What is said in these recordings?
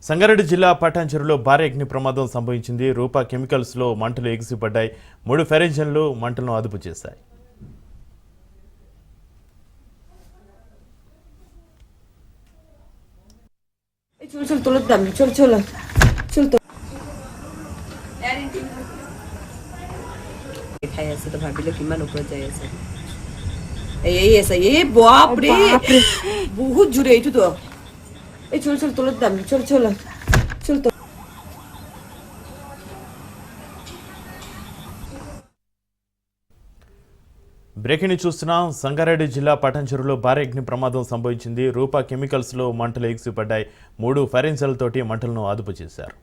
సంగారెడ్డి జిల్లా పటాన్చెరులో భారీ అగ్ని ప్రమాదం సంభవించింది. రూపా కెమికల్స్లో మంటలు ఎగిసిపడ్డాయి. 3 ఫైర్ ఇంజన్లు మంటలను అదుపు చేశాయి. तो भाभी लोग किमान ऊपर जाए ऐसा ये बाप रे बहुत जुरे itu tuh चल चल तुलत दम चल चल चल तो బ్రేకింగ్ చూస్తున్నాం. సంగారెడ్డి జిల్లా పటాన్చెరులో భారీ అగ్ని ప్రమాదం సంభవించింది. రూపా కెమికల్స్లో మంటలు ఎగిసిపడ్డాయి. 3 ఫైర్ ఇంజన్లతోటి మంటలను అదుపు చేశారు.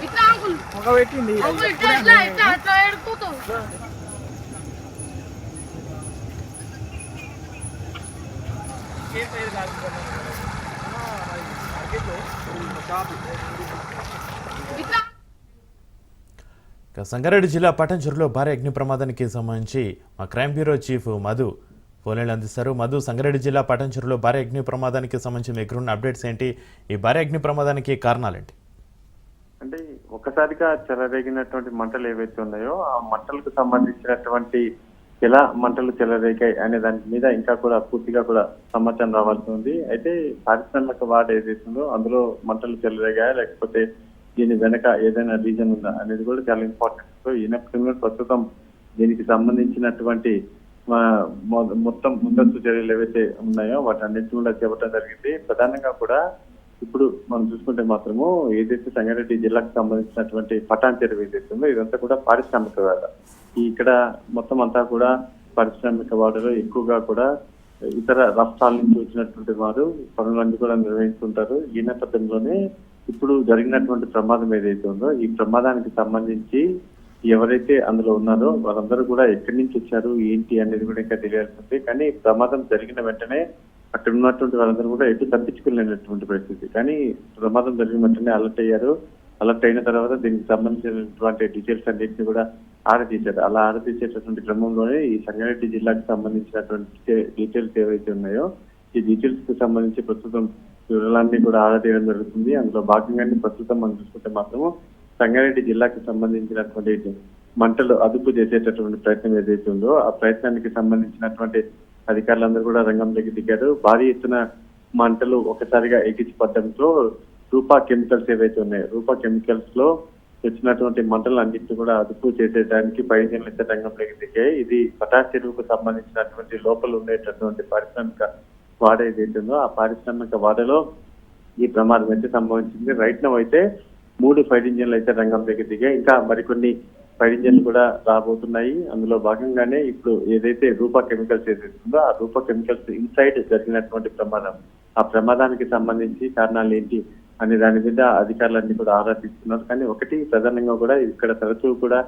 ఇట్లా అంకుల్ ఒక పెట్టింది అంకుల్ ఇట్లా ఇట్లా ఇట్లా అట్లా ఎడుకుతో సంగారెడ్డి జిల్లా పటాన్చెరులో భారీ అగ్ని ప్రమాదానికి సంబంధించి మా క్రైమ్ బ్యూరో చీఫ్ మధు ఫోన్లైన్లు అందిస్తారు. మధు, సంగారెడ్డి జిల్లా పటాన్చెరులో భారీ అగ్ని ప్రమాదానికి సంబంధించి దగ్గరున్న అప్డేట్స్ ఏంటి? ఈ భారీ అగ్ని ప్రమాదానికి కారణాలేంటి? అంటే ఒక్కసారిగా చెలరేగినటువంటి మంటలు ఏవైతే ఉన్నాయో ఆ మంటలకు సంబంధించినటువంటి ఎలా మంటలు చెలరేగాయి అనే దాని మీద ఇంకా కూడా పూర్తిగా కూడా సమాచారం రావాల్సి ఉంది. అయితే పారిశ్రామిక వార్డు ఏదైతుందో అందులో మంటలు చెలరేగాయా లేకపోతే దీని వెనక ఏదైనా రీజన్ ఉందా అనేది కూడా చాలా ఇంపార్టెంట్. సో ఈయన ప్రస్తుతం దీనికి సంబంధించినటువంటి మొత్తం ముందస్తు చర్యలు ఏవైతే ఉన్నాయో వాటన్నిటిని కూడా చెప్పడం జరిగింది. ప్రధానంగా కూడా ఇప్పుడు మనం చూసుకుంటే మాత్రము ఏదైతే సంగారెడ్డి జిల్లాకు సంబంధించినటువంటి పటాన్చెరు ఏదైతే ఉందో ఇదంతా కూడా పారిశ్రామిక వాడ. ఇక్కడ మొత్తం అంతా కూడా పారిశ్రామిక వాడలో ఎక్కువగా కూడా ఇతర రాష్ట్రాల నుంచి వచ్చినటువంటి వారు పనులన్నీ కూడా నిర్వహిస్తుంటారు. ఈ నేపథ్యంలోనే ఇప్పుడు జరిగినటువంటి ప్రమాదం ఏదైతే ఉందో ఈ ప్రమాదానికి సంబంధించి ఎవరైతే అందులో ఉన్నారో వాళ్ళందరూ కూడా ఎక్కడి నుంచి వచ్చారు ఏంటి అనేది కూడా ఇంకా తెలియాల్సింది. కానీ ప్రమాదం జరిగిన వెంటనే అక్కడ ఉన్నటువంటి వాళ్ళందరూ కూడా ఎటు తప్పించుకోలేనటువంటి పరిస్థితి. కానీ ప్రమాదం జరిగిన వెంటనే అలర్ట్ అయ్యారు. అలర్ట్ అయిన తర్వాత దీనికి సంబంధించినటువంటి డీటెయిల్స్ అన్నింటినీ కూడా ఆరాధించారు. అలా ఆరాధించేటటువంటి క్రమంలోనే ఈ సంగారెడ్డి జిల్లాకు సంబంధించినటువంటి డీటెయిల్స్ ఏవైతే ఉన్నాయో ఈ డీటెయిల్స్ కి సంబంధించి ప్రస్తుతం వివరాలన్నీ కూడా ఆరాధేయడం జరుగుతుంది. అందులో భాగంగానే ప్రస్తుతం మనం చూసుకుంటే మాత్రము సంగారెడ్డి జిల్లాకు సంబంధించినటువంటి మంటలు అదుపు చేసేటటువంటి ప్రయత్నం ఏదైతే ఉందో ఆ ప్రయత్నానికి సంబంధించినటువంటి అధికారులందరూ కూడా రంగంలోకి దిగారు. భారీ ఎత్తున మంటలు ఒకసారిగా ఎగిసిపడడంతో రూపా కెమికల్స్ ఏవైతే ఉన్నాయో రూపా కెమికల్స్ లో వచ్చినటువంటి మంటలు అన్నింటినీ కూడా అదుపు చేసేయడానికి పైజన్లు అయితే రంగంలోకి దిగాయి. ఇది పటాన్చెరువుకు సంబంధించినటువంటి లోపల ఉండేటటువంటి పారిశ్రామిక వాడ ఏదైతే ఉందో ఆ పారిశ్రామిక వాడలో ఈ ప్రమాదం అయితే సంభవించింది. రైట్ నౌ అయితే 3 ఫైర్ ఇంజన్లు అయితే రంగంలోకి దిగాయి. ఇంకా మరికొన్ని ఫైర్ ఇంజన్లు కూడా రాబోతున్నాయి. అందులో భాగంగానే ఇప్పుడు ఏదైతే రూపా కెమికల్స్ ఏదైతుందో ఆ రూపా కెమికల్స్ ఇన్సైడ్ జరిగినటువంటి ప్రమాదం ఆ ప్రమాదానికి సంబంధించి కారణాలు ఏంటి అనే దాని మీద అధికారులన్నీ కూడా ఆరాధిస్తున్నారు. కానీ ఒకటి ప్రధానంగా కూడా ఇక్కడ తరచూ కూడా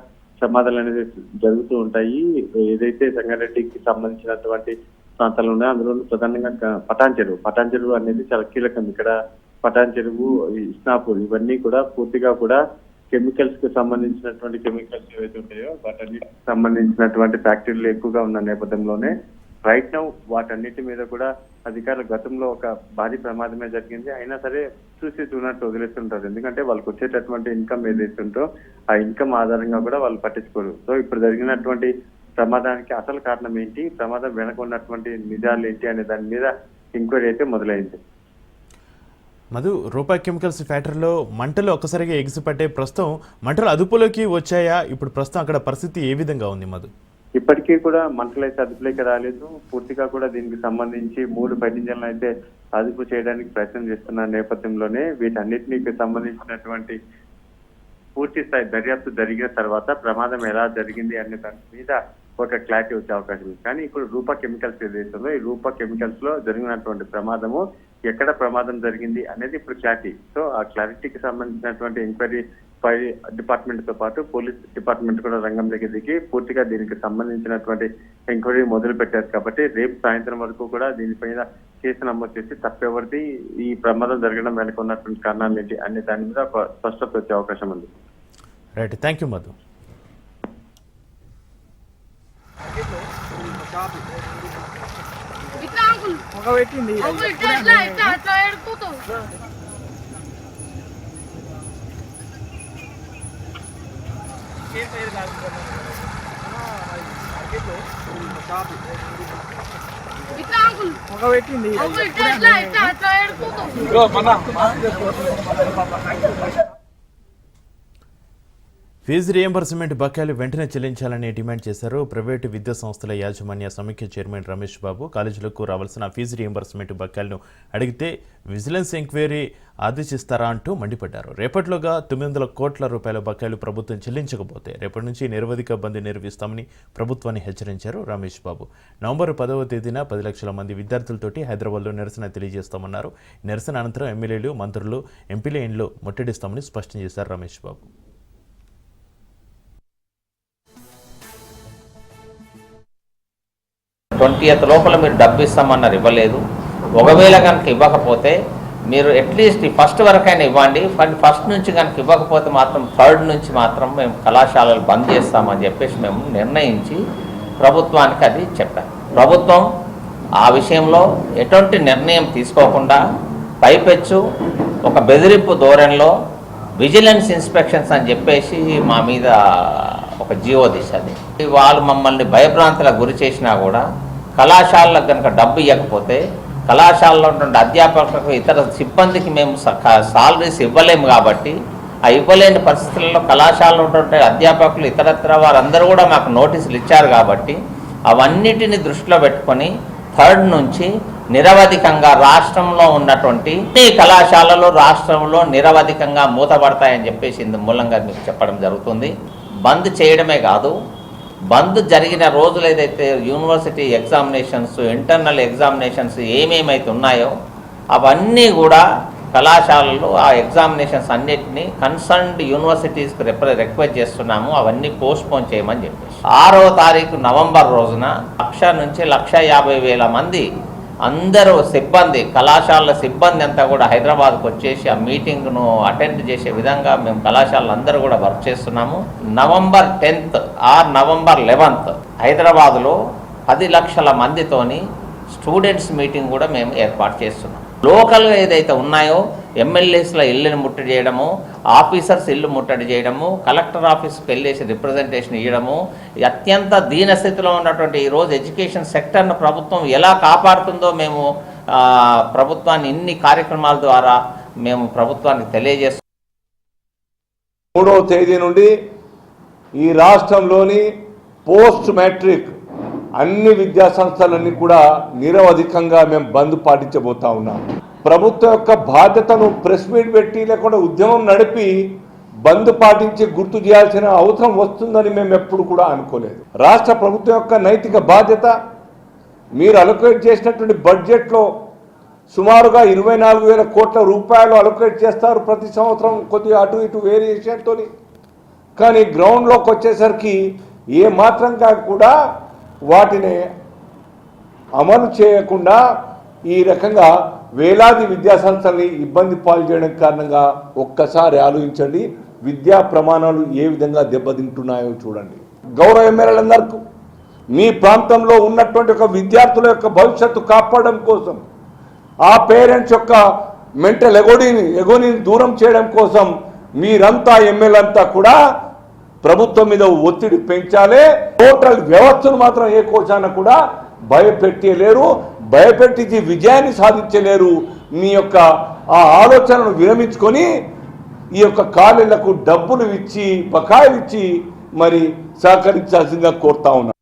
ప్రమాదాలు అనేది జరుగుతూ ఉంటాయి. ఏదైతే సంగారెడ్డికి సంబంధించినటువంటి ప్రాంతాలు ఉన్నాయో అందులో ప్రధానంగా పటాన్చెరువు అనేది చాలా కీలకం. ఇక్కడ పటాన్చెరువు, ఇస్నాపూర్ ఇవన్నీ కూడా పూర్తిగా కూడా కెమికల్స్ కి సంబంధించినటువంటి కెమికల్స్ ఏవైతే ఉంటాయో వాటన్నిటికి సంబంధించినటువంటి ఫ్యాక్టరీలు ఎక్కువగా ఉన్న నేపథ్యంలోనే రైట్ నౌ వాటన్నిటి మీద కూడా అధికారులు గతంలో ఒక భారీ ప్రమాదమే జరిగింది అయినా సరే చూసినట్టు వదిలేస్తుంటారు. ఎందుకంటే వాళ్ళకి వచ్చేటటువంటి ఇన్కమ్ ఏదైతే ఉందో ఆ ఇన్కమ్ ఆధారంగా కూడా వాళ్ళు పట్టించుకోరు. సో ఇప్పుడు జరిగినటువంటి ప్రమాదానికి అసలు కారణం ఏంటి, ప్రమాదం వెనక ఉన్నటువంటి నిజాలు ఏంటి అనే దాని మీద ఎంక్వైరీ అయితే మొదలైంది. మధు, రూపా కెమికల్స్ ఫ్యాక్టరీలో మంటలు ఒక్కసారిగా ఎగిసిపట్టే ప్రస్తుతం మంటలు అదుపులోకి వచ్చాయా? ఇప్పుడు ప్రస్తుతం అక్కడ పరిస్థితి ఏ విధంగా ఉంది మధు? ఇప్పటికీ కూడా మంటలు అయితే అదుపులోకి రాలేదు. పూర్తిగా కూడా దీనికి సంబంధించి 3 ఫైర్ ఇంజన్లు అయితే అదుపు చేయడానికి ప్రయత్నం చేస్తున్న నేపథ్యంలోనే వీటన్నిటికి సంబంధించినటువంటి పూర్తి స్థాయి దర్యాప్తు జరిగిన తర్వాత ప్రమాదం ఎలా జరిగింది అనే దాని మీద ఒక క్లారిటీ వచ్చే అవకాశం ఉంది. కానీ ఇప్పుడు రూపా కెమికల్స్ ఏదైతుందో ఈ రూపా కెమికల్స్ లో జరిగినటువంటి ప్రమాదము ఎక్కడ ప్రమాదం జరిగింది అనేది ఇప్పుడు క్లారిటీ. సో ఆ క్లారిటీకి సంబంధించినటువంటి ఎంక్వైరీ ఫైర్ డిపార్ట్మెంట్ తో పాటు పోలీస్ డిపార్ట్మెంట్ కూడా రంగంలోకి దిగి పూర్తిగా దీనికి సంబంధించినటువంటి ఎంక్వైరీ మొదలు పెట్టారు. కాబట్టి రేపు సాయంత్రం వరకు కూడా దీనిపైన కేసు నమోదు చేసి తప్పెవరిది, ఈ ప్రమాదం జరగడం వెనక ఉన్నటువంటి కారణాలు ఏంటి అనే దాని మీద ఒక స్పష్టత వచ్చే అవకాశం ఉంది. Right, thank you Madhu. ఇట్లా అంకుల్ ఇట్లా ఎడుకుతావు. ఇట్లా అంకుల్ ఇట్లా ఎడుకుతావు. ఫీజు రియంబర్స్మెంట్ బకాయిలు వెంటనే చెల్లించాలని డిమాండ్ చేశారు ప్రైవేటు విద్యా సంస్థల యాజమాన్య సమైక్య చైర్మన్ రమేష్ బాబు. కాలేజీలకు రావాల్సిన ఫీజు రియంబర్స్మెంట్ బకాయిలను అడిగితే విజిలెన్స్ ఎంక్వైరీ ఆదేశిస్తారా అంటూ మండిపడ్డారు. రేపటిలోగా 900 కోట్ల రూపాయల బకాయిలు ప్రభుత్వం చెల్లించకపోతే రేపటి నుంచి నిరవధిక బంద్ నిర్వహిస్తామని ప్రభుత్వాన్ని హెచ్చరించారు రమేష్ బాబు. నవంబర్ 10వ తేదీన 10 లక్షల మంది విద్యార్థులతోటి హైదరాబాద్లో నిరసన తెలియజేస్తామన్నారు. నిరసన అనంతరం ఎమ్మెల్యేలు, మంత్రులు, ఎంపీల ఇండ్లు ముట్టడిస్తామని స్పష్టం చేశారు రమేష్ బాబు. 20th లోపల మీరు డబ్బు ఇస్తామన్నారు, ఇవ్వలేదు. ఒకవేళ కనుక ఇవ్వకపోతే మీరు అట్లీస్ట్ ఫస్ట్ వరకైనా ఇవ్వండి. ఫస్ట్ నుంచి కనుక ఇవ్వకపోతే మాత్రం 3rd నుంచి మాత్రం మేము కళాశాలలు బంద్ చేస్తామని చెప్పేసి మేము నిర్ణయించి ప్రభుత్వానికి అది చెప్పాం. ప్రభుత్వం ఆ విషయంలో ఎటువంటి నిర్ణయం తీసుకోకుండా పైపెచ్చు ఒక బెదిరింపు ధోరణిలో విజిలెన్స్ ఇన్స్పెక్షన్స్ అని చెప్పేసి మా మీద ఒక జీవో తీసేది. వాళ్ళు మమ్మల్ని భయభ్రాంతులకు గురి చేసినా కూడా కళాశాలకు కనుక డబ్బు ఇవ్వకపోతే కళాశాలలో ఉన్నటువంటి అధ్యాపకులకు, ఇతర సిబ్బందికి మేము సాలరీస్ ఇవ్వలేము. కాబట్టి ఆ ఇవ్వలేని పరిస్థితుల్లో కళాశాలలో ఉన్నటువంటి అధ్యాపకులు, ఇతరత్ర వారందరూ కూడా మాకు నోటీసులు ఇచ్చారు. కాబట్టి అవన్నిటిని దృష్టిలో పెట్టుకొని 3rd నుంచి నిరవధికంగా రాష్ట్రంలో ఉన్నటువంటి కళాశాలలు రాష్ట్రంలో నిరవధికంగా మూతపడతాయని చెప్పేసి ఇందు మూలంగా మీకు చెప్పడం జరుగుతుంది. బంద్ చేయడమే కాదు, బంద్ జరిగిన రోజులు ఏదైతే యూనివర్సిటీ ఎగ్జామినేషన్స్, ఇంటర్నల్ ఎగ్జామినేషన్స్ ఏమేమైతే ఉన్నాయో అవన్నీ కూడా కళాశాలలు ఆ ఎగ్జామినేషన్స్ అన్నిటినీ కన్సర్న్డ్ యూనివర్సిటీస్కి రిక్వెస్ట్ చేస్తున్నాము, అవన్నీ పోస్ట్పోన్ చేయమని చెప్పేసి 6వ తారీఖు నవంబర్ రోజున 1,00,000 నుంచి 1,50,000 మంది అందరూ సిబ్బంది, కళాశాలల సిబ్బంది అంతా కూడా హైదరాబాద్కు వచ్చేసి ఆ మీటింగ్ను అటెండ్ చేసే విధంగా మేము కళాశాలలు అందరూ కూడా వర్క్ చేస్తున్నాము. November 10th or November 11th హైదరాబాద్లో 10 లక్షల మందితోని స్టూడెంట్స్ మీటింగ్ కూడా మేము ఏర్పాటు చేస్తున్నాం. లోకల్గా ఏదైతే ఉన్నాయో ఎమ్మెల్యేస్ల ఇళ్ళని ముట్టడి చేయడము, ఆఫీసర్స్ ఇల్లు ముట్టడి చేయడము, కలెక్టర్ ఆఫీస్కి వెళ్ళేసి రిప్రజెంటేషన్ ఇవ్వడము, అత్యంత దీనస్థితిలో ఉన్నటువంటి ఈరోజు ఎడ్యుకేషన్ సెక్టర్ను ప్రభుత్వం ఎలా కాపాడుతుందో మేము ప్రభుత్వాన్ని ఇన్ని కార్యక్రమాల ద్వారా మేము ప్రభుత్వానికి తెలియజేస్తున్నాం. 3వ తేదీ నుండి ఈ రాష్ట్రంలోని పోస్ట్ మ్యాట్రిక్ అన్ని విద్యా సంస్థలన్నీ కూడా నిరవధికంగా మేము బంద్ పాటించబోతా ఉన్నాం. ప్రభుత్వం యొక్క బాధ్యతను ప్రెస్ మీట్ పెట్టి లేకుండా ఉద్యమం నడిపి బంద్ పాటించి గుర్తు చేయాల్సిన అవసరం వస్తుందని మేము ఎప్పుడు కూడా అనుకోలేదు. రాష్ట్ర ప్రభుత్వం యొక్క నైతిక బాధ్యత, మీరు అలొకేట్ చేసినటువంటి బడ్జెట్లో సుమారుగా 24,000 కోట్ల రూపాయలు అలొకేట్ చేస్తారు ప్రతి సంవత్సరం, కొద్దిగా అటు ఇటు వేరియేషన్తో. కానీ గ్రౌండ్లోకి వచ్చేసరికి ఏ మాత్రంగా కూడా వాటిని అమలు చేయకుండా ఈ రకంగా వేలాది విద్యాసంస్థల్ని ఇబ్బంది పాలు చేయడం కారణంగా ఒక్కసారి ఆలోచించండి, విద్యా ప్రమాణాలు ఏ విధంగా దెబ్బతింటున్నాయో చూడండి. గౌరవ ఎమ్మెల్యేలందరికీ మీ ప్రాంతంలో ఉన్నటువంటి ఒక విద్యార్థుల యొక్క భవిష్యత్తు కాపాడడం కోసం, ఆ పేరెంట్స్ యొక్క మెంటల్ ఎగోని దూరం చేయడం కోసం మీరంతా ఎమ్మెల్యేలంతా కూడా ప్రభుత్వం మీద ఒత్తిడి పెంచాలి. టోటల్ వ్యవస్థను మాత్రం ఏ కోశాన కూడా భయపెట్టలేరు, భయపెట్టి విజయాన్ని సాధించలేరు. మీ యొక్క ఆ ఆలోచనను విరమించుకొని ఈ యొక్క కాలేళ్లకు డబ్బులు ఇచ్చి, బకాయిలు ఇచ్చి మరి సహకరించాల్సిందిగా కోరుతా ఉన్నా.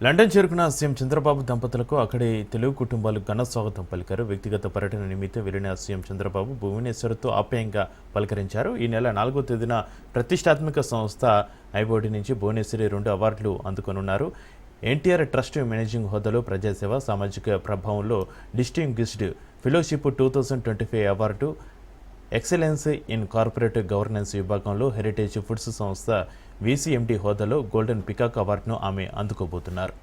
లండన్ చేరుకున్న సీఎం చంద్రబాబు దంపతులకు అక్కడి తెలుగు కుటుంబాలు ఘన స్వాగతం పలికారు. వ్యక్తిగత పర్యటన నిమిత్తం వెళ్లిన సీఎం చంద్రబాబు భువనేశ్వర్తో ఆప్యాయంగా పలకరించారు. ఈ నెల 4వ తేదీన ప్రతిష్టాత్మక సంస్థ ఐబోడి నుంచి భువనేశ్వరి 2 అవార్డులు అందుకొనున్నారు. ఎన్టీఆర్ ట్రస్ట్ మేనేజింగ్ హోదాలో ప్రజాసేవ, సామాజిక ప్రభావంలో distinguished fellowship 2025 award, excellence in corporate governance విభాగంలో హెరిటేజ్ ఫుడ్స్ సంస్థ VCMD హోదాలో గోల్డెన్ పికాక్ అవార్డును ఆమె అందుకోబోతున్నారు.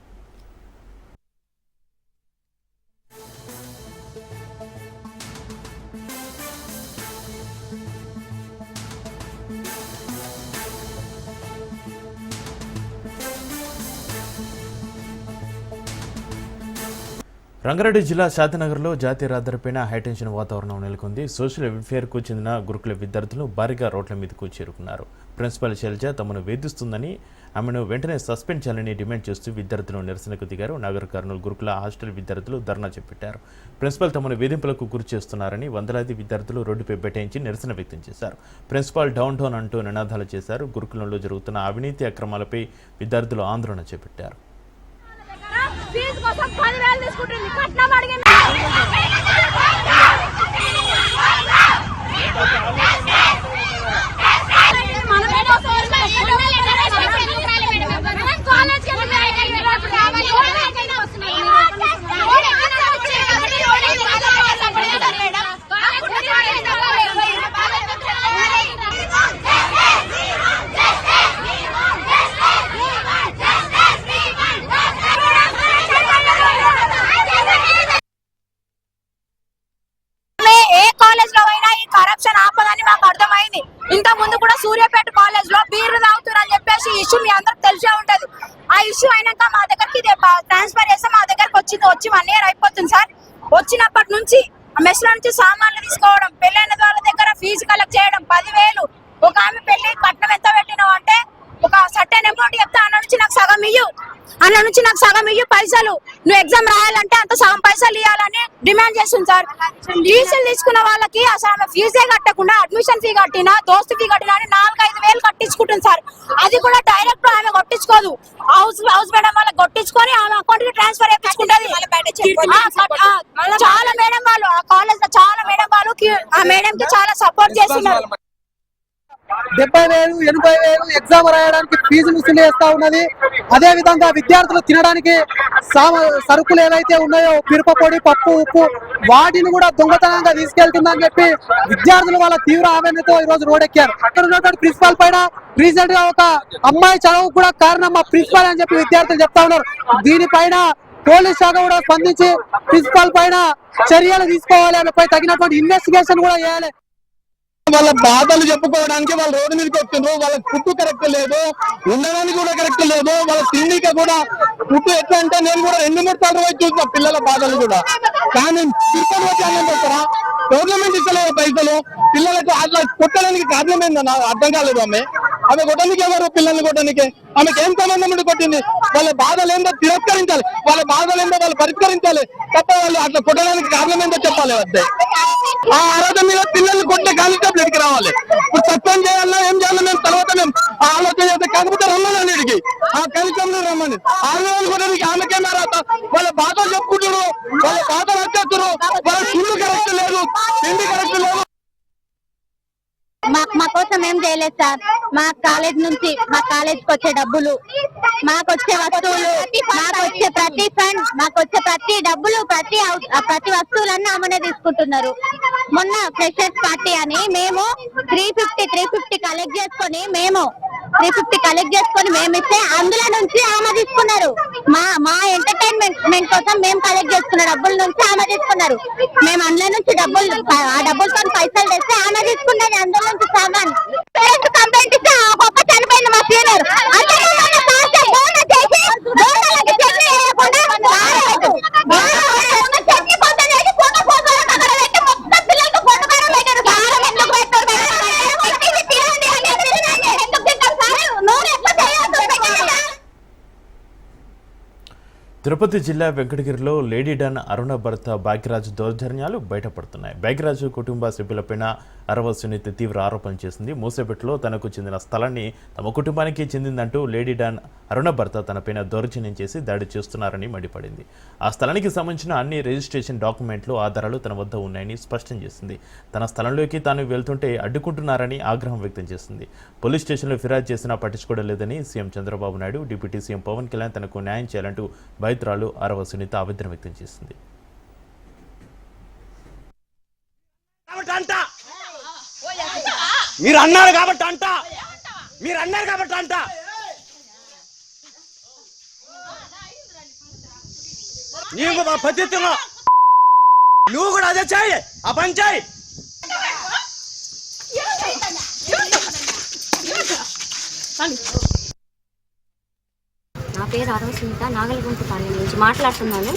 రంగారెడ్డి జిల్లా శాంతినగర్లో జాతీయ రహదారిపైన హైటెన్షన్ వాతావరణం నెలకొంది. సోషల్ వెల్ఫేర్కు చెందిన గురుకుల విద్యార్థులు భారీగా రోడ్ల మీదకు చేరుకున్నారు. ప్రిన్సిపల్ శైలజ తమను వేధిస్తుందని, ఆమెను వెంటనే సస్పెండ్ చేయాలని డిమాండ్ చేస్తూ విద్యార్థులు నిరసనకు దిగారు. నాగర్ కర్నూలు గురుకుల హాస్టల్ విద్యార్థులు ధర్నా చేపట్టారు. ప్రిన్సిపల్ తమను వేధింపులకు గురి చేస్తున్నారని వందలాది విద్యార్థులు రోడ్డుపై బైఠాయించి నిరసన వ్యక్తం చేశారు. ప్రిన్సిపాల్ డౌన్ డౌన్ అంటూ నినాదాలు చేశారు. గురుకులంలో జరుగుతున్న అవినీతి అక్రమాలపై విద్యార్థులు ఆందోళన చేపట్టారు. ఫీజు కోసం 10,000 తీసుకుంటుంది. కట్నం అడిగింది. ఇంత ముందు కూడా సూర్యాపేట కాలేజ్ లో బీర్లు తాగుతున్నారని చెప్పేసి ఇష్యూ మీ అందరికి తెలిసే ఉంటది. ఆ ఇష్యూ అయినాక మా దగ్గరికి ట్రాన్స్ఫర్ చేస్తే మా దగ్గరకు వచ్చి 1 year అయిపోతుంది సార్. వచ్చినప్పటి నుంచి మెస్ లో నుంచి సామాన్లు తీసుకోవడం, పెళ్ళైన వాళ్ళ దగ్గర ఫీజు కలెక్ట్ చేయడం 10,000. ఒక ఆమె పెళ్లి కట్నం ఎంత పెట్టినావు అంటే ఒక సర్టెన్ అమౌంట్ చెప్తే అన్న నుంచి నాకు సగం ఇయ్యు పైసలు, నువ్వు ఎగ్జామ్ రాయాలంటే అంత సగం పైసలు ఇవ్వాలని డిమాండ్ చేస్తుంది సార్. టీసీలు తీసుకున్న వాళ్ళకి అసలు ఆమె ఫీజే కట్టకుండా అడ్మిషన్ ఫీ కట్టినా, దోస్తు ఫీ కట్టినా అని 4-5 వేలు కట్టించుకుంటుంది సార్. అది కూడా డైరెక్ట్ ఆమె కొట్టించుకోదు, హౌస్ మేడం వాళ్ళకి కొట్టించుకొని ఆమె అకౌంట్ కి ట్రాన్స్ఫర్ చేయించుకుంటది. చాలా మేడం వాళ్ళు ఆ కాలేజ్ లో చాలా మేడం వాళ్ళు ఆ మేడం కి చాలా సపోర్ట్ చేస్తున్నారు. 70,000, 80,000 ఎగ్జామ్ రాయడానికి ఫీజు వసూలు చేస్తా ఉన్నది. అదే విధంగా విద్యార్థులు తినడానికి సరుకులు ఏవైతే ఉన్నాయో మిరపపొడి, పప్పు, ఉప్పు వాటిని కూడా దొంగతనంగా తీసుకెళ్తుందని చెప్పి విద్యార్థులు వాళ్ళ తీవ్ర ఆవేదనతో ఈ రోజు రోడ్డెక్కారు. అక్కడ ఉన్నటువంటి ప్రిన్సిపాల్ పైన రీసెంట్ గా ఒక అమ్మాయి చదువు కూడా కారణం మా ప్రిన్సిపాల్ అని చెప్పి విద్యార్థులు చెప్తా ఉన్నారు. దీనిపైన పోలీస్ శాఖ కూడా స్పందించి ప్రిన్సిపాల్ పైన చర్యలు తీసుకోవాలి, ఆమెపై తగినటువంటి ఇన్వెస్టిగేషన్ కూడా చేయాలి. వాళ్ళ బాధలు చెప్పుకోవడానికి వాళ్ళు రోడ్డు మీదకి వస్తున్నారు. వాళ్ళ ఫుడ్ కరెక్ట్ లేదు, ఉండడానికి కూడా కరెక్ట్ లేదు, వాళ్ళ తిండికి కూడా ఫుడ్ ఎట్లా అంటే నేను కూడా 2-3 సార్లు పోయి చూసిన పిల్లల బాధలు కూడా. కానీ తిరుపతి వచ్చి అన్నం పెడతారా? గవర్నమెంట్ ఇస్తలేదు పైసలు పిల్లలకు. అట్లా కొట్టడానికి కారణం ఏందన్నా అర్థం కాలేదు. ఆమె కొట్టడానికి ఎవరు? పిల్లల్ని కొట్టడానికి ఆమెకి ఏం సంబంధం ఉండి కొట్టింది? వాళ్ళ బాధలు ఏందో తిరస్కరించాలి, వాళ్ళ బాధలు ఏందో వాళ్ళు పరిష్కరించాలి తప్ప వాళ్ళు అట్లా కొట్టడానికి కారణం ఏందో చెప్పాలి. అంతే ఆ ఆరాధన మీద పిల్లల్ని కొట్టే కానిస్టేబుల్ ఎడికి రావాలి. ఇప్పుడు సస్పెండ్ చేయాలన్నా ఏం చేయాలన్నా మేము తర్వాత మేము ఆలోచన చేస్తే కాకపోతే రమ్మని ఇడికి ఆ కానిస్టేబుల్ రమ్మని 6 రోజులు కొట్టడానికి ఆమెకేమే రాత? వాళ్ళ బాధలు చెప్పుకుంటారు, వాళ్ళ బాధలు వచ్చేస్తారు. వాళ్ళ ఫుడ్ కరెక్ట్ లేదు, తిండి కరెక్ట్ లేదు. మా కోసం ఏం చేయలేదు సార్. మా కాలేజ్ నుంచి మా కాలేజ్కి వచ్చే డబ్బులు, మాకు వచ్చే వస్తువులు, మాకు వచ్చే ప్రతి ఫండ్, మాకు వచ్చే ప్రతి డబ్బులు, ప్రతి వస్తువులన్నీ ఆమెనే తీసుకుంటున్నారు. మొన్న ఫ్రెషర్స్ పార్టీ అని మేము 350 కలెక్ట్ చేసుకొని మేము ఇస్తే అందులో నుంచి ఆమె తీసుకున్నారు. మా ఎంటర్టైన్మెంట్ కోసం మేము కలెక్ట్ చేసుకున్న డబ్బుల నుంచి ఆమె తీసుకున్నారు. మేము అందులో నుంచి ఆ డబ్బులతో పైసలు తెస్తే ఆమె తీసుకున్నది. అందులో నుంచి సామాన్ కంప్లైంట్ ఇస్తే ఒక్క చనిపోయింది మా సీనియర్. తిరుపతి జిల్లా వెంకటగిరిలో లేడీ డాన్ అరుణ భర్త భాగ్యరాజు దౌర్జన్యాలు బయటపడుతున్నాయి. భాగ్యరాజు కుటుంబ సభ్యులపైన అరవ సునీత తీవ్ర ఆరోపణలు చేసింది. మూసేపెట్టులో తనకు చెందిన స్థలాన్ని తమ కుటుంబానికి చెందిందంటూ లేడీ డాన్ అరుణ భర్త తనపైన దౌర్జన్యం చేసి దాడి చేస్తున్నారని మండిపడింది. ఆ స్థలానికి సంబంధించిన అన్ని రిజిస్ట్రేషన్ డాక్యుమెంట్లు, ఆధారాలు తన వద్ద ఉన్నాయని స్పష్టం చేసింది. తన స్థలంలోకి తాను వెళ్తుంటే అడ్డుకుంటున్నారని ఆగ్రహం వ్యక్తం చేసింది. పోలీస్ స్టేషన్లో ఫిర్యాదు చేసినా పట్టించుకోవడం లేదని CM Chandrababu Naidu, deputy CM Pawan Kalyan తనకు న్యాయం చేయాలంటూ బాధితురాలు అరవ సునీత ఆవేదన వ్యక్తం చేసింది. మీరు అన్నారు కాబట్టి అంట నీకు మా పద్ధతిలో నువ్వు కూడా అదే చేయి, ఆ పని చేయి. నా పేరు అరవసుమిత, నాగలగుంటపాలెం నుంచి మాట్లాడుతున్నాను.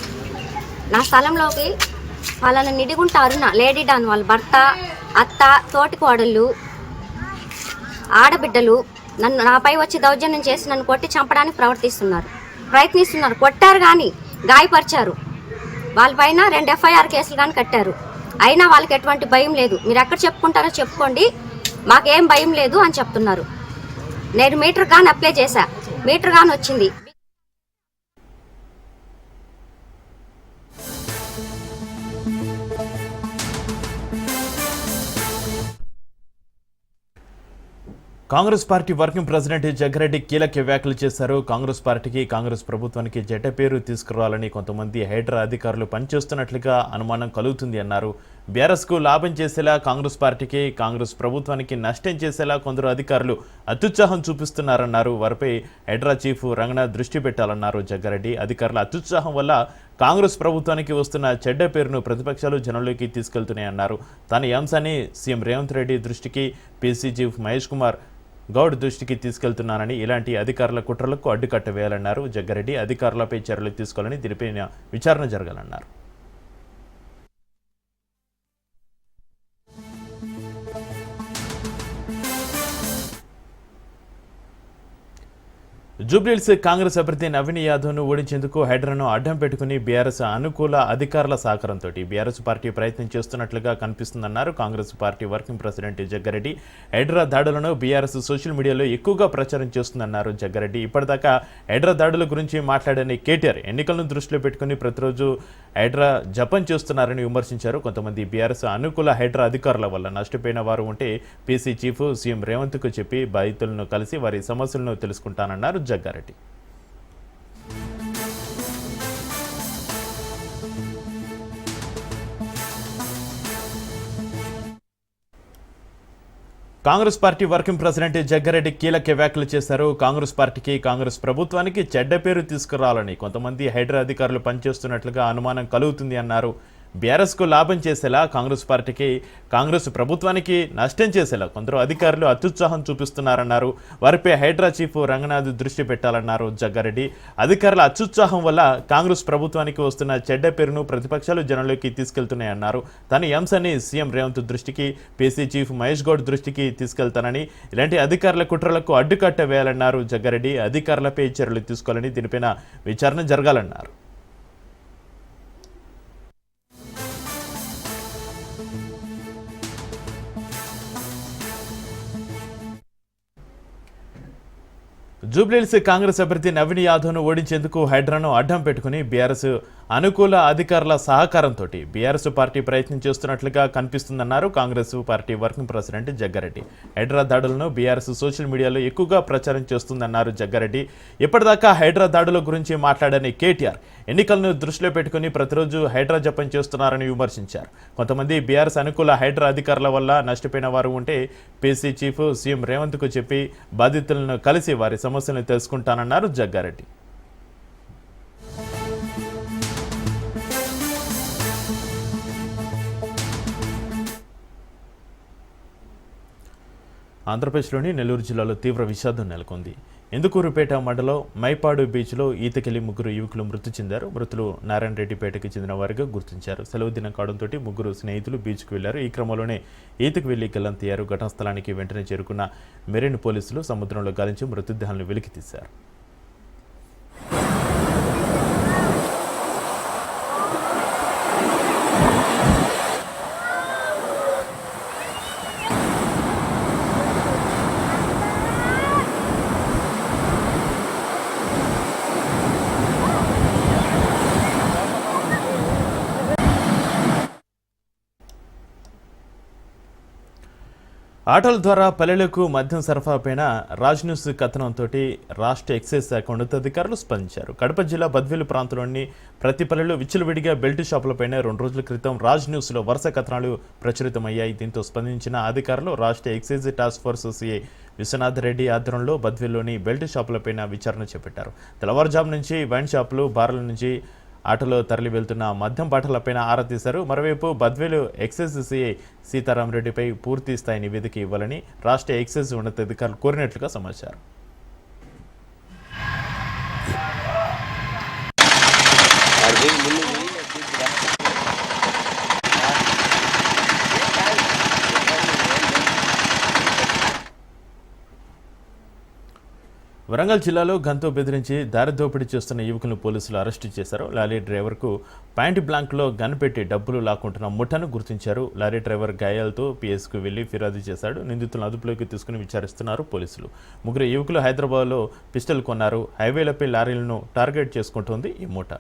నా స్థలంలోకి వాళ్ళని నిడిగుంట అరుణ, లేడీ డాన్ వాళ్ళ భర్త, అత్త, తోటి కోడళ్ళు, ఆడబిడ్డలు నాపై వచ్చి దౌర్జన్యం చేసి నన్ను కొట్టి చంపడానికి ప్రయత్నిస్తున్నారు. కొట్టారు కానీ గాయపరిచారు. వాళ్ళపైన 2 FIR కేసులు కానీ కట్టారు. అయినా వాళ్ళకి ఎటువంటి భయం లేదు. మీరు ఎక్కడ చెప్పుకుంటారో చెప్పుకోండి, మాకేం భయం లేదు అని చెప్తున్నారు. నేను మీటర్ గాన్ అప్లై చేశా, మీటర్ గాన్ వచ్చింది. Congress party working president Jaggareddy కీలక వ్యాఖ్యలు చేశారు. కాంగ్రెస్ పార్టీకి, కాంగ్రెస్ ప్రభుత్వానికి చెడ్డ పేరు తీసుకురావాలని కొంతమంది హైడ్రా అధికారులు పనిచేస్తున్నట్లుగా అనుమానం కలుగుతుంది అన్నారు. బీఆర్ఎస్కు లాభం చేసేలా కాంగ్రెస్ పార్టీకి, కాంగ్రెస్ ప్రభుత్వానికి నష్టం చేసేలా కొందరు అధికారులు అత్యుత్సాహం చూపిస్తున్నారన్నారు. వారిపై హైడ్రా చీఫ్ రంగనాథ్ దృష్టి పెట్టాలన్నారు జగ్గారెడ్డి. అధికారుల అత్యుత్సాహం వల్ల కాంగ్రెస్ ప్రభుత్వానికి వస్తున్న చెడ్డ పేరును ప్రతిపక్షాలు జనంలోకి తీసుకెళ్తున్నాయన్నారు. తాను ఈ అంశాన్ని సీఎం రేవంత్ రెడ్డి దృష్టికి, పీసీ చీఫ్ మహేష్ కుమార్ గౌడ్ దృష్టికి తీసుకెళ్తున్నానని, ఇలాంటి అధికారుల కుట్రలకు అడ్డుకట్ట వేయాలన్నారు జగ్గారెడ్డి. అధికారులపై చర్యలు తీసుకోవాలని, దీనిపైన విచారణ జరగాలన్నారు. జూబ్లీహిల్స్ కాంగ్రెస్ అభ్యర్థి నవీన్ యాదవ్ను ఓడించేందుకు హైడ్రాను అడ్డం పెట్టుకుని బీఆర్ఎస్ అనుకూల అధికారుల సహకారంతో బీఆర్ఎస్ పార్టీ ప్రయత్నం చేస్తున్నట్లుగా కనిపిస్తుందన్నారు Congress party working president Jaggareddy. Hydraa దాడులను బీఆర్ఎస్ సోషల్ మీడియాలో ఎక్కువగా ప్రచారం చేస్తుందన్నారు జగ్గారెడ్డి. ఇప్పటిదాకా హైడ్రా దాడుల గురించి మాట్లాడని కేటీఆర్ ఎన్నికలను దృష్టిలో పెట్టుకుని ప్రతిరోజు హైడ్రా జపం చేస్తున్నారని విమర్శించారు. కొంతమంది బీఆర్ఎస్ అనుకూల హైడ్రా అధికారుల వల్ల నష్టపోయిన వారు ఉంటే పీసీ చీఫ్ సీఎం రేవంత్కు చెప్పి బాధితులను కలిసి వారి సమస్యలను తెలుసుకుంటానన్నారు Jaggareddy. Congress party working president Jaggareddy కీలక వ్యాఖ్యలు చేశారు. కాంగ్రెస్ పార్టీకి, కాంగ్రెస్ ప్రభుత్వానికి చెడ్డ పేరు తీసుకురావాలని కొంతమంది హైడ్రా అధికారులు పనిచేస్తున్నట్లుగా అనుమానం కలుగుతుంది అన్నారు. బీఆర్ఎస్కు లాభం చేసేలా కాంగ్రెస్ పార్టీకి, కాంగ్రెస్ ప్రభుత్వానికి నష్టం చేసేలా కొందరు అధికారులు అత్యుత్సాహం చూపిస్తున్నారన్నారు. వారిపై హైడ్రా చీఫ్ రంగనాథ్ దృష్టి పెట్టాలన్నారు జగ్గారెడ్డి. అధికారుల అత్యుత్సాహం వల్ల కాంగ్రెస్ ప్రభుత్వానికి వస్తున్న చెడ్డ పేరును ప్రతిపక్షాలు జనంలోకి తీసుకెళ్తున్నాయన్నారు. తాను ఈ అంశాన్ని సీఎం రేవంత్ దృష్టికి, పీసీ చీఫ్ మహేష్ గౌడ్ దృష్టికి తీసుకెళ్తానని, ఇలాంటి అధికారుల కుట్రలకు అడ్డుకట్ట వేయాలన్నారు జగ్గారెడ్డి. అధికారులపై చర్యలు తీసుకోవాలని, దీనిపైన విచారణ జరగాలన్నారు. జూబ్లీహిల్స్ కాంగ్రెస్ అభ్యర్థి నవీన్ యాదవ్ను ఓడించేందుకు హైడ్రాను అడ్డం పెట్టుకుని బీఆర్ఎస్ అనుకూల అధికారుల సహకారంతో బీఆర్ఎస్ పార్టీ ప్రయత్నం చేస్తున్నట్లుగా కనిపిస్తుందన్నారు Congress party working president Jaggareddy. Hydraa దాడులను బీఆర్ఎస్ సోషల్ మీడియాలో ఎక్కువగా ప్రచారం చేస్తుందన్నారు జగ్గారెడ్డి. ఇప్పటిదాకా హైడ్రా దాడుల గురించి మాట్లాడని కేటీఆర్ ఎన్నికలను దృష్టిలో పెట్టుకుని ప్రతిరోజు హైడ్రా జపం చేస్తున్నారని విమర్శించారు. కొంతమంది బీఆర్ఎస్ అనుకూల హైడ్రా అధికారుల వల్ల నష్టపోయిన వారు ఉంటే పీసీ చీఫ్ సీఎం రేవంత్కు చెప్పి బాధితులను కలిసి వారి సమస్యలను తెలుసుకుంటానన్నారు జగ్గారెడ్డి. ఆంధ్రప్రదేశ్లోని నెల్లూరు జిల్లాలో తీవ్ర విషాదం నెలకొంది. ఇందుకూరుపేట మండలం మైపాడు బీచ్లో ఈతకెళ్లి 3 యువకులు మృతి చెందారు. మృతులు నారాయణ రెడ్డిపేటకి చెందిన వారిగా గుర్తించారు. సెలవు దినం కావడంతో 3 స్నేహితులు బీచ్కు వెళ్లారు. ఈ క్రమంలోనే ఈతకు వెళ్లి గల్లంతయ్యారు. ఘటనా స్థలానికి వెంటనే చేరుకున్న మెరైన్ పోలీసులు సముద్రంలో గాలించి మృతదేహాలను వెలికితీశారు. ఆటోల ద్వారా పల్లెలకు మద్యం సరఫరాపైన రాజ్ న్యూస్ కథనంతో రాష్ట్ర ఎక్సైజ్ శాఖ ఉన్నతాధికారులు స్పందించారు. కడప జిల్లా బద్వేలు ప్రాంతంలోని ప్రతి పల్లెలో విచ్చలవిడిగా బెల్ట్ షాపులపైన 2 రోజుల క్రితం రాజ్ న్యూస్లో వరుస కథనాలు ప్రచురితమయ్యాయి. దీంతో స్పందించిన అధికారులు రాష్ట్ర excise task force CI Viswanath Reddy ఆధ్వర్యంలో బద్వేల్లోని బెల్ట్ షాపులపైన విచారణ చేపట్టారు. తెల్లవారుజాము నుంచి వైన్ షాపులు, బార్ల నుంచి ఆటోలో తరలి వెళ్తున్న మద్యం బాటలపైన ఆరా తీశారు. మరోవైపు బద్వేలు ఎక్సైజ్ సిఐ సీతారామరెడ్డిపై పూర్తి స్థాయి నివేదిక ఇవ్వాలని రాష్ట్ర ఎక్సైజ్ ఉన్నతాధికారులు కోరినట్లుగా సమాచారం. వరంగల్ జిల్లాలో గంతో బెదిరించి దారి దోపిడీ చేస్తున్న యువకులను పోలీసులు అరెస్టు చేశారు. లారీ డ్రైవర్కు పాయింట్ బ్లాంక్లో గన్ పెట్టి డబ్బులు లాక్కుంటున్న ముఠను గుర్తించారు. లారీ డ్రైవర్ గాయాలతో పిఎస్కు వెళ్లి ఫిర్యాదు చేశాడు. నిందితులను అదుపులోకి తీసుకుని విచారిస్తున్నారు పోలీసులు. 3 యువకులు హైదరాబాద్లో పిస్టల్ కొన్నారు. హైవేలపై లారీలను టార్గెట్ చేసుకుంటోంది ఈ ముఠ.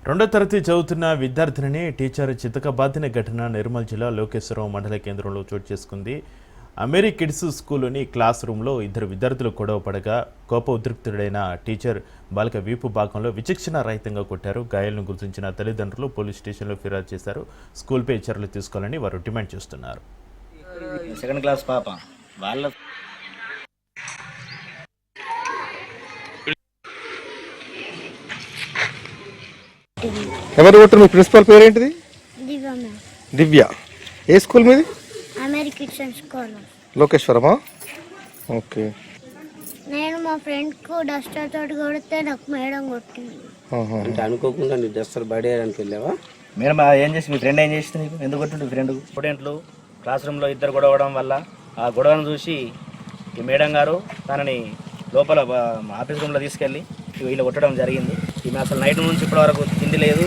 రెండో తరగతి చదువుతున్న విద్యార్థినిని టీచర్ చితకబాదిన ఘటన నిర్మల్ జిల్లా లోకేశ్వరం మండల కేంద్రంలో చోటు చేసుకుంది. అమెరి కిడ్స్ స్కూల్లోని క్లాస్ రూమ్లో 2 విద్యార్థులు గొడవ పడగా కోప ఉద్రిక్తుడైన టీచర్ బాలిక వీపు భాగంలో విచక్షణ రహితంగా కొట్టారు. గాయాలను గుర్తించిన తల్లిదండ్రులు పోలీస్ స్టేషన్లో ఫిర్యాదు చేశారు. స్కూల్పై చర్యలు తీసుకోవాలని వారు డిమాండ్ చేస్తున్నారు. సెకండ్ క్లాస్ పాప వాళ్ళ ఎవరు కొట్టారు? మీ ప్రిన్సిపల్ పేరు ఏంటిది? దివ్య. ఏ స్కూల్ మీది? లోకేశ్వరమా? ఓకే. నేను మా ఫ్రెండ్ కు డస్టర్ తోటి కొడితే నాకు మేడం కొట్టింది. అంటే అనుకోకుండా నీ డస్టర్ బడేయడానికి వెళ్ళావా? మేడం ఏం చేసి మీ ఫ్రెండ్ ఏం చేసింది నీకు? ఎందుకు కొట్టింది ఫ్రెండ్? స్టూడెంట్లు క్లాస్ రూమ్లో 2 గొడవడం వల్ల ఆ గొడవను చూసి ఈ మేడం గారు తనని లోపల ఆఫీస్ రూమ్లో తీసుకెళ్ళి వీళ్ళు కొట్టడం జరిగింది. ఈమె అసలు నైట్ నుంచి ఇప్పటి వరకు తిండి లేదు.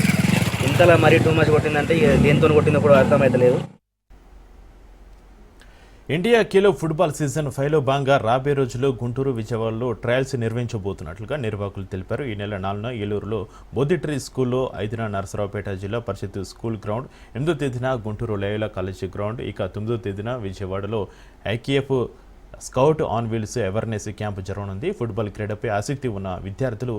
ఇంతలా మరీ టూ మచ్ కొట్టిందంటే దేంతో కొట్టిందో కూడా అర్థమైతలేదు. ఇండియా ఖేలో ఫుట్బాల్ సీజన్ 5లో భాగంగా రాబోయే రోజుల్లో గుంటూరు, విజయవాడలో ట్రయల్స్ నిర్వహించబోతున్నట్లుగా నిర్వాహకులు తెలిపారు. ఈ నెల 4న ఏలూరులో బోధిట్రీ స్కూల్లో, 5న నరసరావుపేట జిల్లా పరిషత్ స్కూల్ గ్రౌండ్, 8వ తేదీన గుంటూరు లయోలా కాలేజీ గ్రౌండ్, ఇక 9వ తేదీన విజయవాడలో IKF scout on wheels awareness camp జరగనుంది. ఫుట్బాల్ క్రీడపై ఆసక్తి ఉన్న విద్యార్థులు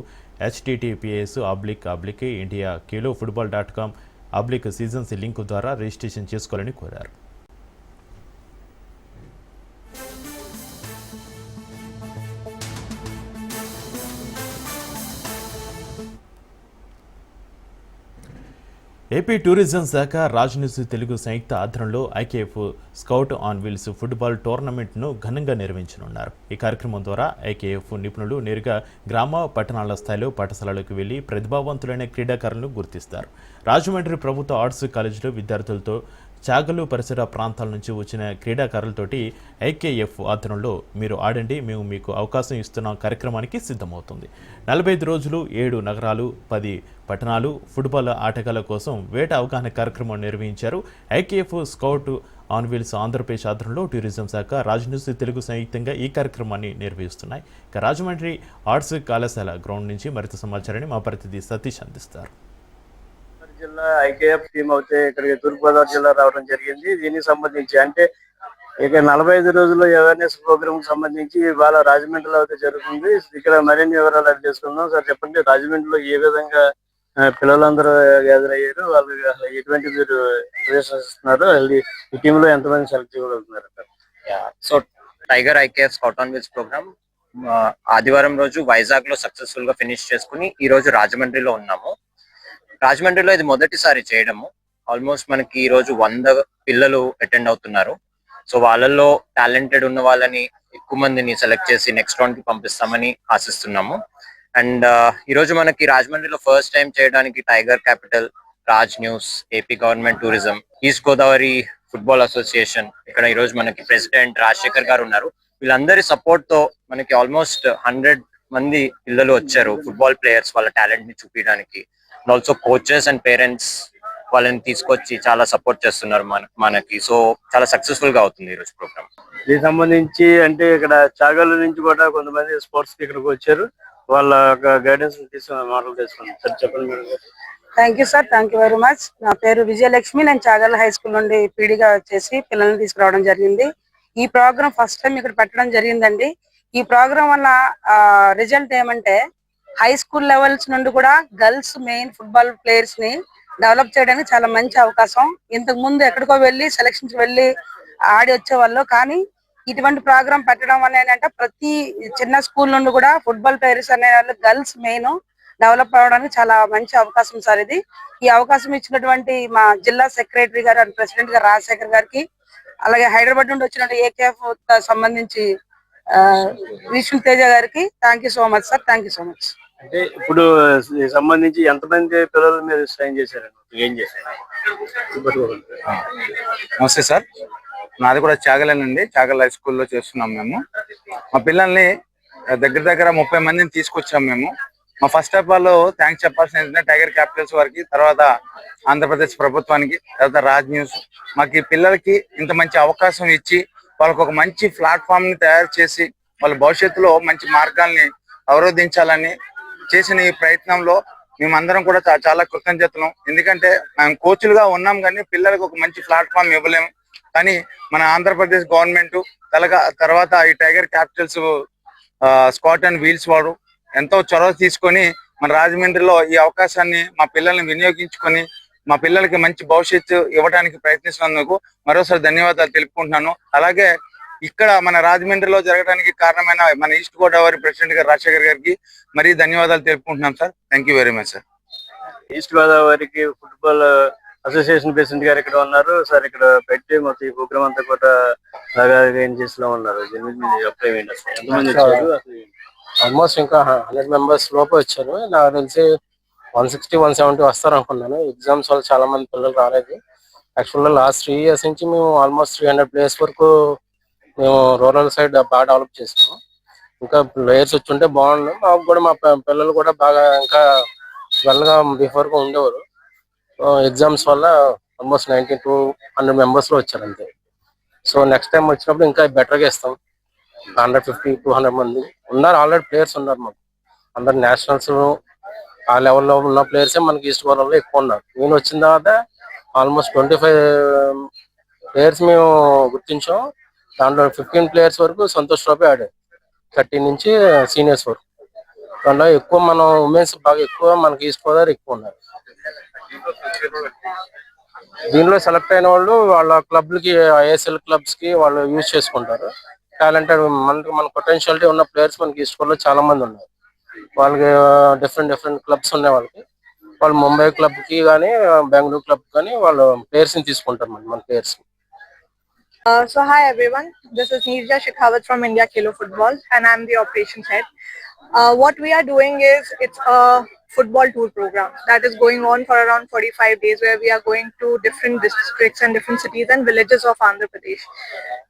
https:// India Khelo football/ seasons link ద్వారా రిజిస్ట్రేషన్ చేసుకోవాలని కోరారు. ఏపీ టూరిజం శాఖ రాజ్ న్యూస్ తెలుగు సంయుక్త ఆధ్వర్యంలో IKF scout on wheels football టోర్నమెంట్ను ఘనంగా నిర్వహించనున్నారు. ఈ కార్యక్రమం ద్వారా ఐకేఎఫ్ నిపుణులు నేరుగా గ్రామ, పట్టణాల స్థాయిలో పాఠశాలలకు వెళ్లి ప్రతిభావంతులైన క్రీడాకారులను గుర్తిస్తారు. రాజమండ్రి ప్రభుత్వ ఆర్ట్స్ కాలేజీలో విద్యార్థులతో చాగలు పరిసర ప్రాంతాల నుంచి వచ్చిన క్రీడాకారులతోటి ఐకేఎఫ్ ఆధ్వర్యంలో మీరు ఆడండి, మేము మీకు అవకాశం ఇస్తున్న కార్యక్రమానికి సిద్ధమవుతుంది. 45 రోజులు 7 నగరాలు 10 పట్టణాలు ఫుట్బాల్ ఆటగాళ్ల కోసం వేట అవగాహన కార్యక్రమం నిర్వహించారు. IKF scout on wheels Andhra Pradesh ఆధ్వర్యంలో టూరిజం శాఖ రాజ్ న్యూస్ తెలుగు సంయుక్తంగా ఈ కార్యక్రమాన్ని నిర్వహిస్తున్నాయి. ఇక రాజమండ్రి ఆర్ట్స్ కళాశాల గ్రౌండ్ నుంచి మరింత సమాచారాన్ని మా ప్రతినిధి సతీష్ అందిస్తారు. జిల్లా ఐకేఎఫ్ టీమ్ అయితే ఇక్కడికి తూర్పుగోదావరి జిల్లా రావడం జరిగింది. దీనికి సంబంధించి అంటే ఇక 45 రోజుల్లో అవేర్నెస్ ప్రోగ్రామ్ సంబంధించి ఇవాళ రాజమండ్రిలో అయితే జరుగుతుంది. ఇక్కడ మరిన్ని వివరాలు అడిగి తెలుసుకుందాం. సార్ చెప్పండి, రాజమండ్రిలో ఏ విధంగా పిల్లలందరూ గ్యాదర్ అయ్యారు, వాళ్ళు ఎటువంటి మీరు ప్రదర్శిస్తున్నారు, ఈ టీమ్ లో ఎంతమంది సెలెక్ట్ చేయగలుగుతున్నారు? So tiger IKF scout on wheels program ఆదివారం రోజు వైజాగ్ లో సక్సెస్ఫుల్ గా ఫినిష్ చేసుకుని ఈ రోజు రాజమండ్రిలో ఉన్నాము. రాజమండ్రిలో ఇది మొదటిసారి చేయడము. ఆల్మోస్ట్ మనకి ఈ రోజు 100 పిల్లలు అటెండ్ అవుతున్నారు. సో వాళ్ళల్లో టాలెంటెడ్ ఉన్న వాళ్ళని ఎక్కువ మందిని సెలెక్ట్ చేసి నెక్స్ట్ రౌండ్ కి పంపిస్తామని ఆశిస్తున్నాము. అండ్ ఈ రోజు మనకి రాజమండ్రిలో ఫస్ట్ టైం చేయడానికి tiger capital, Raj news, AP government tourism, east Godavari football association, ఇక్కడ ఈ రోజు మనకి ప్రెసిడెంట్ రాజశేఖర్ గారు ఉన్నారు. వీళ్ళందరి సపోర్ట్ తో మనకి ఆల్మోస్ట్ 100 మంది పిల్లలు వచ్చారు, ఫుట్బాల్ ప్లేయర్స్ వాళ్ళ టాలెంట్ ని చూపించడానికి. And also coaches and parents వాళ్ళని తీసుకొచ్చి చాలా సపోర్ట్ చేస్తున్నారు మనకి. సో చాలా సక్సెస్ఫుల్ గా అవుతుంది ఈ రోజు ప్రోగ్రామ్. దీనికి సంబంధించి అంటే ఇక్కడ చాగల్ నుంచి కూడా కొంతమంది స్పోర్ట్స్ ఇక్కడికి వచ్చారు, వాళ్ళ గైడెన్స్ తీసుకుని మాటలు తెలుసుకున్నాం. సార్ చెప్పండి madam. Thank you sir, thank you very much. నా పేరు విజయలక్ష్మి. నేను చాగల్ హై స్కూల్ నుండి పీడిగా వచ్చేసి పిల్లల్ని తీసుకురావడం జరిగింది. ఈ ప్రోగ్రామ్ ఫస్ట్ టైం ఇక్కడ పెట్టడం జరిగిందండి. ఈ ప్రోగ్రామ్ వల్ల రిజల్ట్ ఏమంటే హై స్కూల్ లెవెల్స్ నుండి కూడా గర్ల్స్ మెయిన్ ఫుట్బాల్ ప్లేయర్స్ ని డెవలప్ చేయడానికి చాలా మంచి అవకాశం. ఇంతకు ముందు ఎక్కడికో వెళ్ళి సెలక్షన్స్ వెళ్ళి ఆడి వచ్చేవాళ్ళు, కానీ ఇటువంటి ప్రోగ్రామ్ పెట్టడం వల్ల ఏంటంటే ప్రతి చిన్న స్కూల్ నుండి కూడా ఫుట్బాల్ ప్లేయర్స్ అనే వాళ్ళు గర్ల్స్ మెయిన్ డెవలప్ అవ్వడానికి చాలా మంచి అవకాశం సార్ ఇది. ఈ అవకాశం ఇచ్చినటువంటి మా జిల్లా సెక్రటరీ గారు అండ్ ప్రెసిడెంట్ గారు రాజశేఖర్ గారికి, అలాగే హైదరాబాద్ నుండి వచ్చినటువంటి ఏకేఎఫ్ సంబంధించి విష్ణు తేజ గారికి thank you so much sir, thank you so much. అంటే ఇప్పుడు సంబంధించి ఎంతమంది పిల్లలు మీరు సైన్ చేశారండి, ఏం చేశారు? నమస్తే సార్, నాది కూడా చాగలేనండి. చాగల్ హై స్కూల్లో చేస్తున్నాం మేము. మా పిల్లల్ని దగ్గర 30 మందిని తీసుకొచ్చాం మేము. మా ఫస్ట్ ఆఫ్ ఆల్ థ్యాంక్స్ చెప్పాల్సిన ఏంటంటే టైగర్ క్యాపిటల్స్ వారికి, తర్వాత ఆంధ్రప్రదేశ్ ప్రభుత్వానికి, తర్వాత రాజ్ న్యూస్ మాకు ఈ పిల్లలకి ఇంత మంచి అవకాశం ఇచ్చి వాళ్ళకు ఒక మంచి ప్లాట్ఫామ్ ని తయారు చేసి వాళ్ళ భవిష్యత్తులో మంచి మార్గాల్ని అవరోధించాలని చేసిన ఈ ప్రయత్నంలో మేమందరం కూడా చాలా కృతజ్ఞతలు. ఎందుకంటే మేము కోచ్లుగా ఉన్నాం కానీ పిల్లలకు ఒక మంచి ప్లాట్ఫామ్ ఇవ్వలేము. కానీ మన ఆంధ్రప్రదేశ్ గవర్నమెంట్ తర్వాత ఈ tiger Capitals Scott and wheels వాడు ఎంతో చొరవ తీసుకొని మన రాజమండ్రిలో ఈ అవకాశాన్ని మా పిల్లల్ని వినియోగించుకొని మా పిల్లలకి మంచి భవిష్యత్తు ఇవ్వడానికి ప్రయత్నిస్తున్నందుకు మరోసారి ధన్యవాదాలు తెలుపుకుంటున్నాను. అలాగే ఇక్కడ మన రాజమండ్రిలో జరగడానికి కారణమైన మన ఈస్ట్ గోదావరి ప్రెసిడెంట్ గారు రాజశేఖర్ గారికి మరీ ధన్యవాదాలు తెలుపుకుంటున్నాం sir. Thank you very much sir. East గోదావరికి ఫుట్బాల్ అసోసియేషన్ ప్రెసిడెంట్ గారు ఇక్కడ ఉన్నారు సార్. ఇక్కడ పెట్టి మొత్తం ఈ ప్రోగ్రామ్ అంతా కూడా లో ఉన్నారు. ఆల్మోస్ట్ ఇంకా 100 మెంబర్స్ లోపు వచ్చారు. నాకు తెలిసి 160-170 వస్తారు అనుకున్నాను. ఎగ్జామ్స్ వల్ల చాలా మంది పిల్లలు రాలేదు. యాక్చువల్గా లాస్ట్ 3 years నుంచి మేము ఆల్మోస్ట్ 300 ప్లేయర్స్ వరకు మేము రూరల్ సైడ్ బాగా డెవలప్ చేసాము. ఇంకా ప్లేయర్స్ వచ్చి ఉంటే బాగుండు. మాకు కూడా మా పిల్లలు కూడా బాగా ఇంకా వెల్గా బిఫోర్ గా ఉండేవారు. ఎగ్జామ్స్ వల్ల ఆల్మోస్ట్ 90 to 100 మెంబర్స్ లో వచ్చారు అంతే. సో నెక్స్ట్ టైం వచ్చినప్పుడు ఇంకా బెటర్ గా ఇస్తాం. 150-200 మంది ఉన్నారు, ఆల్రెడీ ప్లేయర్స్ ఉన్నారు. మాకు అందరు నేషనల్స్ ఆ లెవెల్లో ఉన్న ప్లేయర్సే మనకి ఈస్ట్ గోదావరిలో ఎక్కువ ఉన్నారు. నేను వచ్చిన తర్వాత ఆల్మోస్ట్ 25 ప్లేయర్స్ మేము గుర్తించాం. దాంట్లో 15 ప్లేయర్స్ వరకు సంతోష్ ట్రోఫీ ఆడారు, 30 నుంచి సీనియర్స్ వరకు. దాంట్లో ఎక్కువ మనం ఉమెన్స్ బాగా ఎక్కువ మనకి ఈస్ట్ గోదావరి ఎక్కువ ఉన్నారు. దీనిలో సెలెక్ట్ అయిన వాళ్ళు వాళ్ళ క్లబ్లకి, ఐఎస్ఎల్ క్లబ్స్ కి వాళ్ళు యూజ్ చేసుకుంటారు. టాలెంటెడ్ మన పొటెన్షియాలిటీ ఉన్న ప్లేయర్స్ మనకి ఈస్ట్ గోదావరిలో చాలా మంది ఉన్నారు. వాళ్ళకి డిఫరెంట్ క్లబ్స్ ఉన్నాయి. వాళ్ళు ముంబై క్లబ్ కి కానీ బెంగళూరు క్లబ్ కానీ వాళ్ళు ప్లేయర్స్ ని తీసుకుంటారు మన players. So hi everyone, this is Neerja Shekhawat from India Kelo Football and I'm the operations head. What we are doing is it's a football tour program that is going on for around 45 days, where we are going to different districts and different cities and villages of Andhra Pradesh.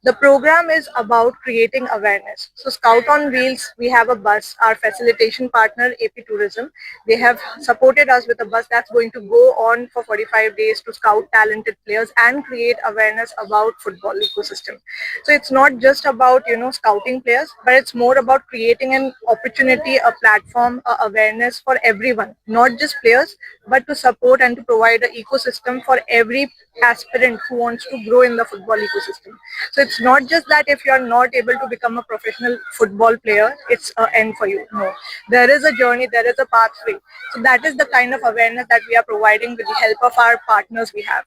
The program is about creating awareness. So Scout on Wheels, we have a bus, our facilitation partner AP Tourism, they have supported us with a bus that's going to go on for 45 days to scout talented players and create awareness about football ecosystem. So it's not just about, scouting players, but it's more about creating an opportunity, a platform, a awareness for everyone, not just players, but to support and to provide an ecosystem for every aspirant who wants to grow in the football ecosystem. So it's not just that if you are not able to become a professional football player, it's an end for you. No, there is a journey, there is a pathway. So that is the kind of awareness that we are providing with the help of our partners we have.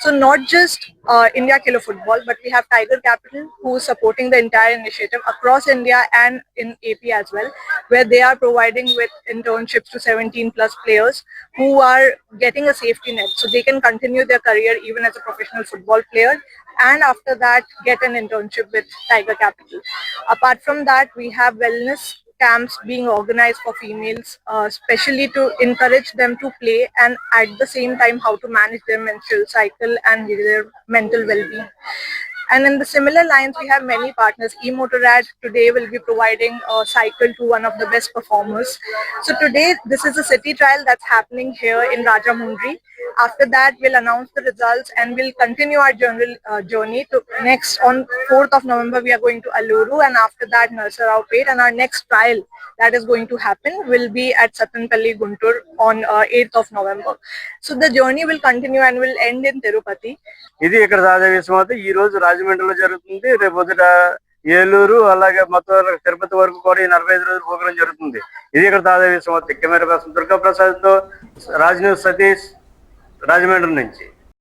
So not just India Kilo Football, but we have Tiger Capital, who is supporting the entire initiative across India and in AP as well, where they are providing with internships to 17 plus players who are getting a safety net so they can continue their career even as a professional football player, and after that get an internship with Tiger Capital. Apart from that, we have wellness camps being organized for females, especially to encourage them to play and at the same time how to manage their menstrual cycle and their mental well-being. And in the similar lines, we have many partners. eMotorrad today will be providing a cycle to one of the best performers. So today, this is a city trial that's happening here in Rajamundry. After that, we'll announce the results and we'll continue our journey to next on 4th of November, we are going to Aluru, and after that Narsaraopet, and our next trial that is going to happen will be at Satanpalli, Guntur on 8th of November. So the journey will continue and will end in Tirupati. ఇది ఇక్కడ రాజవేశం ఈ రోజు రాజమండ్రిలో జరుగుతుంది. రేపు పొద్దుట ఏలూరు అలాగే మొత్తం తిరుపతి వరకు కూడా ఈ 45 రోజుల ప్రోగ్రాం జరుగుతుంది. ఇది ఇక్కడ రాజవేశం. కెమెరా పర్సన్ దుర్గా ప్రసాద్ తో రాజ్ న్యూస్ సతీష్, రాజమండ్రి నుంచి.